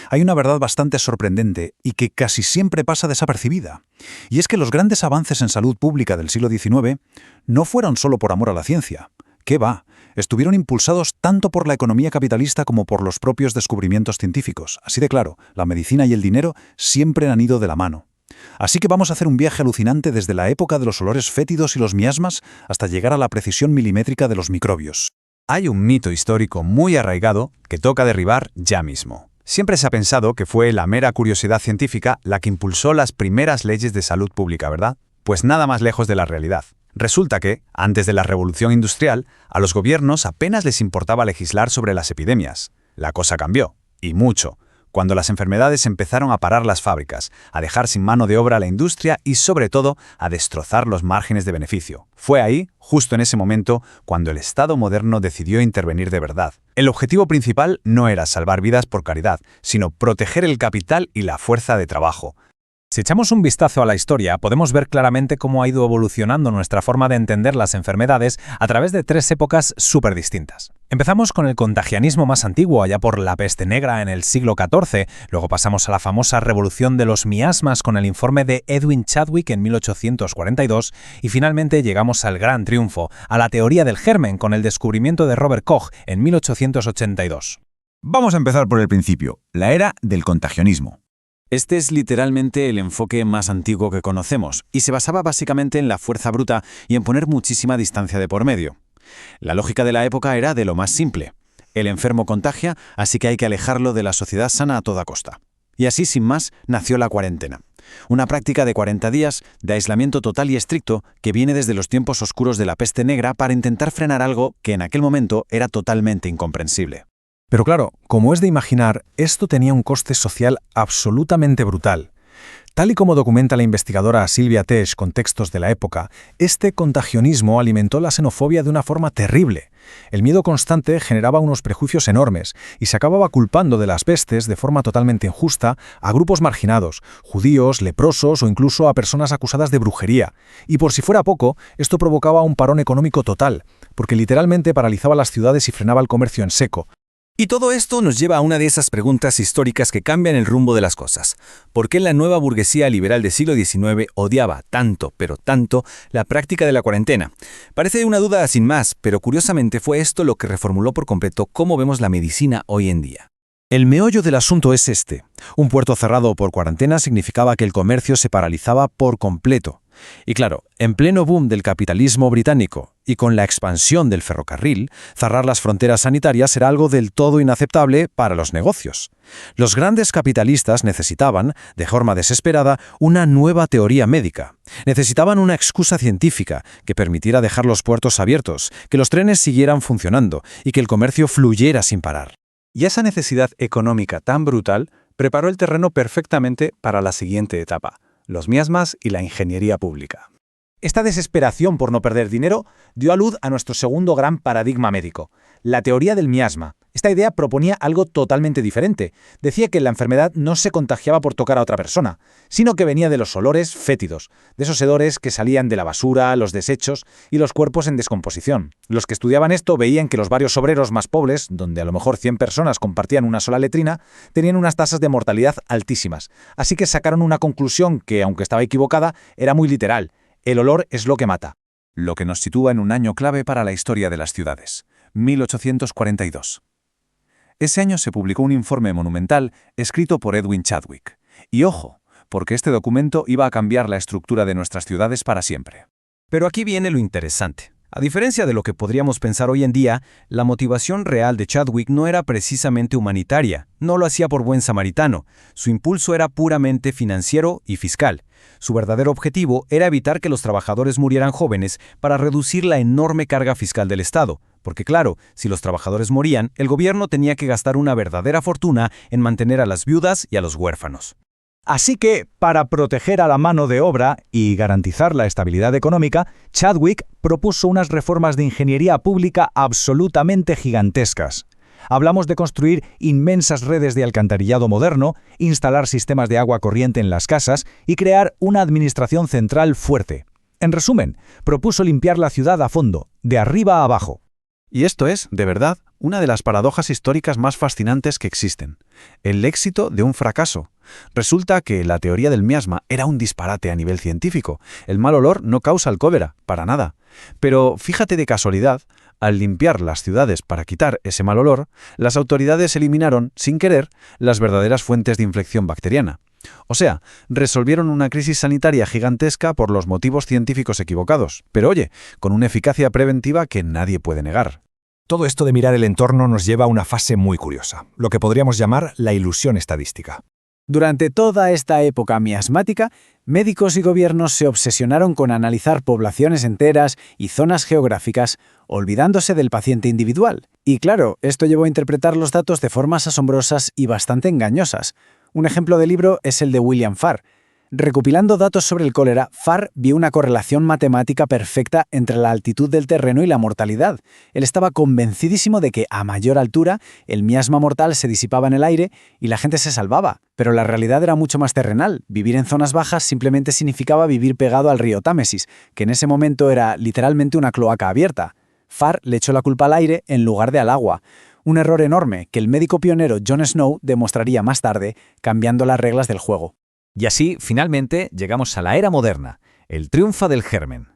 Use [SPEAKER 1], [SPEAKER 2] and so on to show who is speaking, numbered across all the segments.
[SPEAKER 1] Hay una verdad bastante sorprendente y que casi siempre pasa desapercibida. Y es que los grandes avances en salud pública del siglo XIX no fueron solo por amor a la ciencia. ¿Qué va? Estuvieron impulsados tanto por la economía capitalista como por los propios descubrimientos científicos. Así de claro, la medicina y el dinero siempre han ido de la mano. Así que vamos a hacer un viaje alucinante desde la época de los olores fétidos y los miasmas hasta llegar a la precisión milimétrica de los microbios.
[SPEAKER 2] Hay un mito histórico muy arraigado que toca derribar ya mismo. Siempre se ha pensado que fue la mera curiosidad científica la que impulsó las primeras leyes de salud pública, ¿verdad? Pues nada más lejos de la realidad. Resulta que, antes de la Revolución Industrial, a los gobiernos apenas les importaba legislar sobre las epidemias. La cosa cambió, y mucho, cuando las enfermedades empezaron a parar las fábricas, a dejar sin mano de obra a la industria y, sobre todo, a destrozar los márgenes de beneficio. Fue ahí, justo en ese momento, cuando el Estado moderno decidió intervenir de verdad. El objetivo principal no era salvar vidas por caridad, sino proteger el capital y la fuerza de trabajo.
[SPEAKER 3] Si echamos un vistazo a la historia, podemos ver claramente cómo ha ido evolucionando nuestra forma de entender las enfermedades a través de tres épocas súper distintas. Empezamos con el contagianismo más antiguo, allá por la peste negra en el siglo XIV, luego pasamos a la famosa revolución de los miasmas con el informe de Edwin Chadwick en 1842 y finalmente llegamos al gran triunfo, a la teoría del germen con el descubrimiento de Robert Koch en 1882.
[SPEAKER 4] Vamos a empezar por el principio, la era del contagianismo.
[SPEAKER 2] Este es literalmente el enfoque más antiguo que conocemos, y se basaba básicamente en la fuerza bruta y en poner muchísima distancia de por medio. La lógica de la época era de lo más simple. El enfermo contagia, así que hay que alejarlo de la sociedad sana a toda costa. Y así, sin más, nació la cuarentena. Una práctica de 40 días de aislamiento total y estricto que viene desde los tiempos oscuros de la peste negra para intentar frenar algo que en aquel momento era totalmente incomprensible.
[SPEAKER 3] Pero claro, como es de imaginar, esto tenía un coste social absolutamente brutal. Tal y como documenta la investigadora Sylvia Tesch con textos de la época, este contagionismo alimentó la xenofobia de una forma terrible. El miedo constante generaba unos prejuicios enormes y se acababa culpando de las pestes de forma totalmente injusta a grupos marginados, judíos, leprosos o incluso a personas acusadas de brujería. Y por si fuera poco, esto provocaba un parón económico total, porque literalmente paralizaba las ciudades y frenaba el comercio en seco.
[SPEAKER 5] Y todo esto nos lleva a una de esas preguntas históricas que cambian el rumbo de las cosas. ¿Por qué la nueva burguesía liberal del siglo XIX odiaba tanto, pero tanto, la práctica de la cuarentena? Parece una duda sin más, pero curiosamente fue esto lo que reformuló por completo cómo vemos la medicina hoy en día.
[SPEAKER 3] El meollo del asunto es este. Un puerto cerrado por cuarentena significaba que el comercio se paralizaba por completo. Y claro, en pleno boom del capitalismo británico y con la expansión del ferrocarril, cerrar las fronteras sanitarias era algo del todo inaceptable para los negocios. Los grandes capitalistas necesitaban, de forma desesperada, una nueva teoría médica. Necesitaban una excusa científica que permitiera dejar los puertos abiertos, que los trenes siguieran funcionando y que el comercio fluyera sin parar.
[SPEAKER 1] Y esa necesidad económica tan brutal preparó el terreno perfectamente para la siguiente etapa: los miasmas y la ingeniería pública. Esta desesperación por no perder dinero dio a luz a nuestro segundo gran paradigma médico, la teoría del miasma. Esta idea proponía algo totalmente diferente. Decía que la enfermedad no se contagiaba por tocar a otra persona, sino que venía de los olores fétidos, de esos hedores que salían de la basura, los desechos y los cuerpos en descomposición. Los que estudiaban esto veían que los barrios obreros más pobres, donde a lo mejor 100 personas compartían una sola letrina, tenían unas tasas de mortalidad altísimas. Así que sacaron una conclusión que, aunque estaba equivocada, era muy literal. El olor es lo que mata.
[SPEAKER 2] Lo que nos sitúa en un año clave para la historia de las ciudades, 1842. Ese año se publicó un informe monumental escrito por Edwin Chadwick. Y ojo, porque este documento iba a cambiar la estructura de nuestras ciudades para siempre.
[SPEAKER 5] Pero aquí viene lo interesante. A diferencia de lo que podríamos pensar hoy en día, la motivación real de Chadwick no era precisamente humanitaria, no lo hacía por buen samaritano. Su impulso era puramente financiero y fiscal. Su verdadero objetivo era evitar que los trabajadores murieran jóvenes para reducir la enorme carga fiscal del Estado. Porque claro, si los trabajadores morían, el gobierno tenía que gastar una verdadera fortuna en mantener a las viudas y a los huérfanos.
[SPEAKER 3] Así que, para proteger a la mano de obra y garantizar la estabilidad económica, Chadwick propuso unas reformas de ingeniería pública absolutamente gigantescas. Hablamos de construir inmensas redes de alcantarillado moderno, instalar sistemas de agua corriente en las casas y crear una administración central fuerte. En resumen, propuso limpiar la ciudad a fondo, de arriba a abajo.
[SPEAKER 2] Y esto es, de verdad, una de las paradojas históricas más fascinantes que existen. El éxito de un fracaso. Resulta que la teoría del miasma era un disparate a nivel científico. El mal olor no causa el cólera, para nada. Pero fíjate de casualidad, al limpiar las ciudades para quitar ese mal olor, las autoridades eliminaron, sin querer, las verdaderas fuentes de infección bacteriana. O sea, resolvieron una crisis sanitaria gigantesca por los motivos científicos equivocados, pero oye, con una eficacia preventiva que nadie puede negar.
[SPEAKER 3] Todo esto de mirar el entorno nos lleva a una fase muy curiosa, lo que podríamos llamar la ilusión estadística.
[SPEAKER 1] Durante toda esta época miasmática, médicos y gobiernos se obsesionaron con analizar poblaciones enteras y zonas geográficas, olvidándose del paciente individual. Y claro, esto llevó a interpretar los datos de formas asombrosas y bastante engañosas. Un ejemplo de libro es el de William Farr. Recopilando datos sobre el cólera, Farr vio una correlación matemática perfecta entre la altitud del terreno y la mortalidad. Él estaba convencidísimo de que, a mayor altura, el miasma mortal se disipaba en el aire y la gente se salvaba. Pero la realidad era mucho más terrenal. Vivir en zonas bajas simplemente significaba vivir pegado al río Támesis, que en ese momento era literalmente una cloaca abierta. Farr le echó la culpa al aire en lugar de al agua. Un error enorme que el médico pionero John Snow demostraría más tarde, cambiando las reglas del juego.
[SPEAKER 5] Y así, finalmente, llegamos a la era moderna, el triunfo del germen.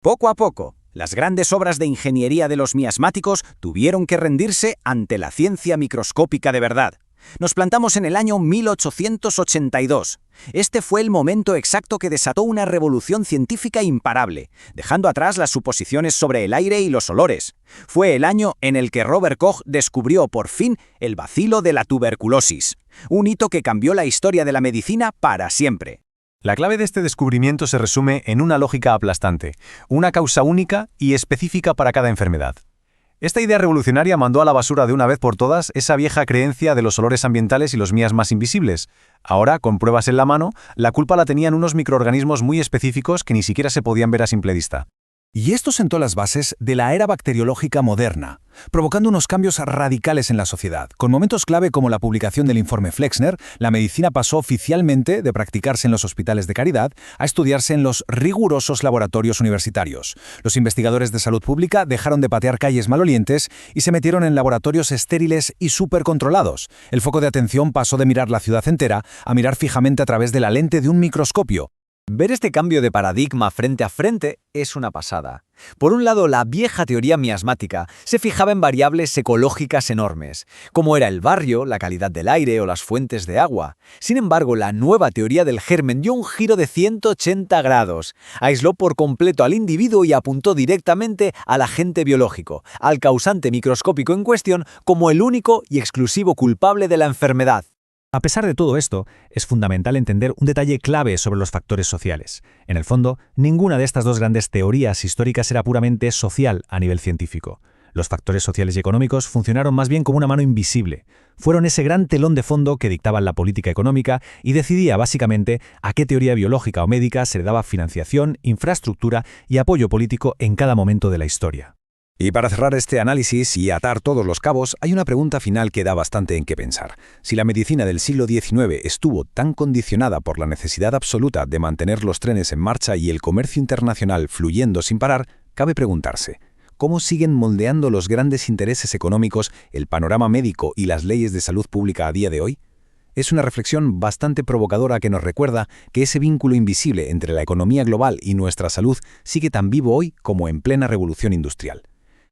[SPEAKER 5] Poco a poco, las grandes obras de ingeniería de los miasmáticos tuvieron que rendirse ante la ciencia microscópica de verdad. Nos plantamos en el año 1882. Este fue el momento exacto que desató una revolución científica imparable, dejando atrás las suposiciones sobre el aire y los olores. Fue el año en el que Robert Koch descubrió por fin el bacilo de la tuberculosis, un hito que cambió la historia de la medicina para siempre.
[SPEAKER 2] La clave de este descubrimiento se resume en una lógica aplastante, una causa única y específica para cada enfermedad. Esta idea revolucionaria mandó a la basura de una vez por todas esa vieja creencia de los olores ambientales y los miasmas invisibles. Ahora, con pruebas en la mano, la culpa la tenían unos microorganismos muy específicos que ni siquiera se podían ver a simple vista.
[SPEAKER 3] Y esto sentó las bases de la era bacteriológica moderna, provocando unos cambios radicales en la sociedad. Con momentos clave como la publicación del informe Flexner, la medicina pasó oficialmente de practicarse en los hospitales de caridad a estudiarse en los rigurosos laboratorios universitarios. Los investigadores de salud pública dejaron de patear calles malolientes y se metieron en laboratorios estériles y supercontrolados. El foco de atención pasó de mirar la ciudad entera a mirar fijamente a través de la lente de un microscopio.
[SPEAKER 5] Ver este cambio de paradigma frente a frente es una pasada. Por un lado, la vieja teoría miasmática se fijaba en variables ecológicas enormes, como era el barrio, la calidad del aire o las fuentes de agua. Sin embargo, la nueva teoría del germen dio un giro de 180 grados. Aisló por completo al individuo y apuntó directamente al agente biológico, al causante microscópico en cuestión, como el único y exclusivo culpable de la enfermedad. A pesar de todo esto, es fundamental entender un detalle clave sobre los factores sociales. En el fondo, ninguna de estas dos grandes teorías históricas era puramente social a nivel científico. Los factores sociales y económicos funcionaron más bien como una mano invisible. Fueron ese gran telón de fondo que dictaban la política económica y decidía básicamente a qué teoría biológica o médica se le daba financiación, infraestructura y apoyo político en cada momento de la historia.
[SPEAKER 1] Y para cerrar este análisis y atar todos los cabos, hay una pregunta final que da bastante en qué pensar. Si la medicina del siglo XIX estuvo tan condicionada por la necesidad absoluta de mantener los trenes en marcha y el comercio internacional fluyendo sin parar, cabe preguntarse, ¿cómo siguen moldeando los grandes intereses económicos el panorama médico y las leyes de salud pública a día de hoy? Es una reflexión bastante provocadora que nos recuerda que ese vínculo invisible entre la economía global y nuestra salud sigue tan vivo hoy como en plena revolución industrial.